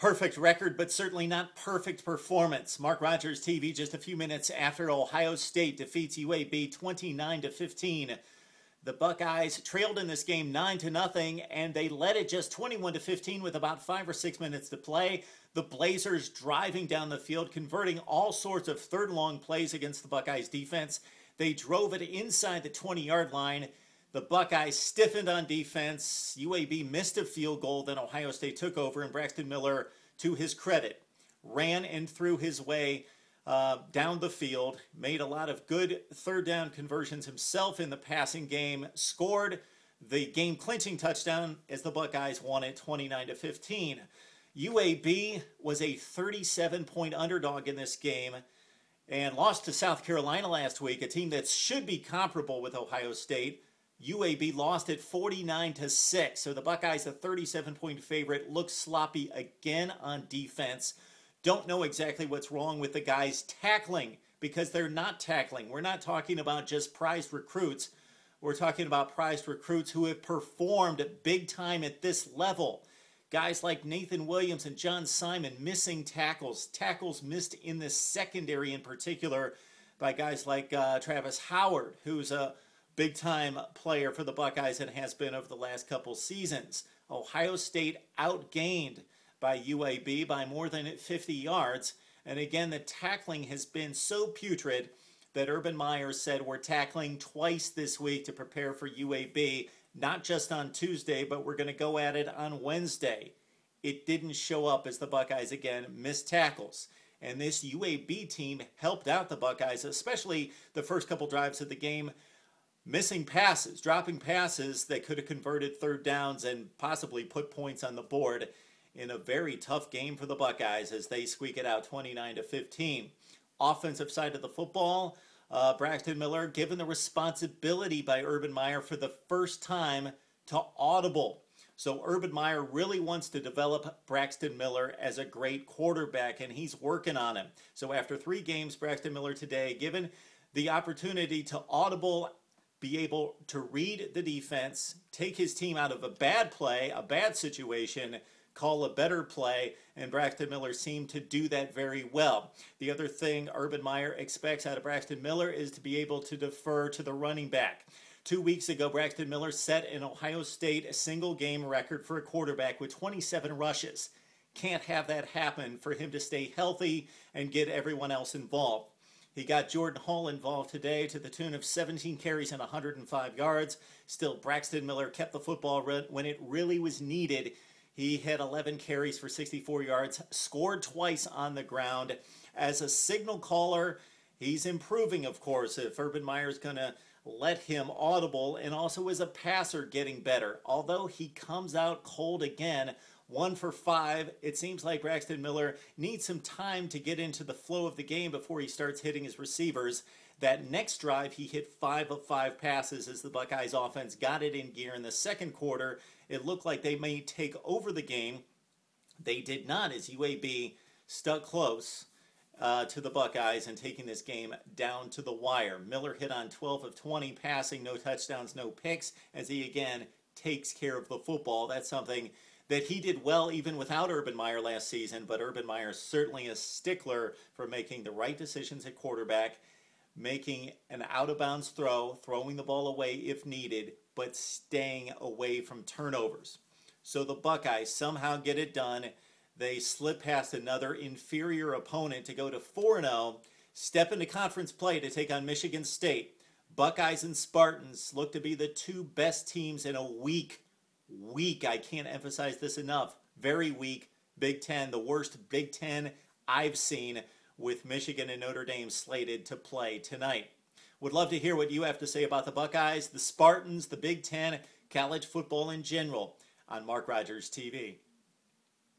Perfect record, but certainly not perfect performance. Mark Rogers TV just a few minutes after Ohio State defeats UAB 29-15. The Buckeyes trailed in this game 9-0, and they led it just 21-15 with about 5 or 6 minutes to play. The Blazers driving down the field, converting all sorts of third long plays against the Buckeyes defense. They drove it inside the 20-yard line. The Buckeyes stiffened on defense. UAB missed a field goal, then Ohio State took over, and Braxton Miller, to his credit, ran and threw his way down the field, made a lot of good third down conversions himself in the passing game, scored the game-clinching touchdown as the Buckeyes won it 29-15. UAB was a 37-point underdog in this game and lost to South Carolina last week, a team that should be comparable with Ohio State. UAB lost at 49-6, so the Buckeyes, a 37-point favorite, look sloppy again on defense. Don't know exactly what's wrong with the guys tackling, because they're not tackling. We're not talking about just prized recruits. We're talking about prized recruits who have performed big time at this level. Guys like Nathan Williams and John Simon missing tackles. Tackles missed in the secondary in particular by guys like Travis Howard, who's a big-time player for the Buckeyes and has been over the last couple seasons. Ohio State outgained by UAB by more than 50 yards. And again, the tackling has been so putrid that Urban Meyer said we're tackling twice this week to prepare for UAB, not just on Tuesday, but we're going to go at it on Wednesday. It didn't show up as the Buckeyes again missed tackles. And this UAB team helped out the Buckeyes, especially the first couple drives of the game, missing passes, dropping passes that could have converted third downs and possibly put points on the board in a very tough game for the Buckeyes as they squeak it out 29-15. Offensive side of the football, Braxton Miller given the responsibility by Urban Meyer for the first time to audible. So Urban Meyer really wants to develop Braxton Miller as a great quarterback, and he's working on him. So after 3 games, Braxton Miller today given the opportunity to audible, be able to read the defense, take his team out of a bad play, a bad situation, call a better play, and Braxton Miller seemed to do that very well. The other thing Urban Meyer expects out of Braxton Miller is to be able to defer to the running back. 2 weeks ago, Braxton Miller set an Ohio State single-game record for a quarterback with 27 rushes. Can't have that happen for him to stay healthy and get everyone else involved. He got Jordan Hall involved today to the tune of 17 carries and 105 yards. Still, Braxton Miller kept the football when it really was needed. He had 11 carries for 64 yards, scored twice on the ground. As a signal caller, he's improving, of course, if Urban Meyer's going to let him audible, and also as a passer getting better. Although he comes out cold again, 1 for 5. It seems like Braxton Miller needs some time to get into the flow of the game before he starts hitting his receivers. That next drive, he hit 5 of 5 passes as the Buckeyes offense got it in gear in the second quarter. It looked like they may take over the game. They did not, as UAB stuck close to the Buckeyes and taking this game down to the wire. Miller hit on 12 of 20 passing, no touchdowns, no picks, as he again takes care of the football. That's something that he did well even without Urban Meyer last season, but Urban Meyer is certainly a stickler for making the right decisions at quarterback, making an out-of-bounds throw, throwing the ball away if needed, but staying away from turnovers. So the Buckeyes somehow get it done. They slip past another inferior opponent to go to 4-0, step into conference play to take on Michigan State. Buckeyes and Spartans look to be the 2 best teams in a weak, I can't emphasize this enough, very weak Big Ten, the worst Big Ten I've seen, with Michigan and Notre Dame slated to play tonight. Would love to hear what you have to say about the Buckeyes, the Spartans, the Big Ten, college football in general on Mark Rogers TV.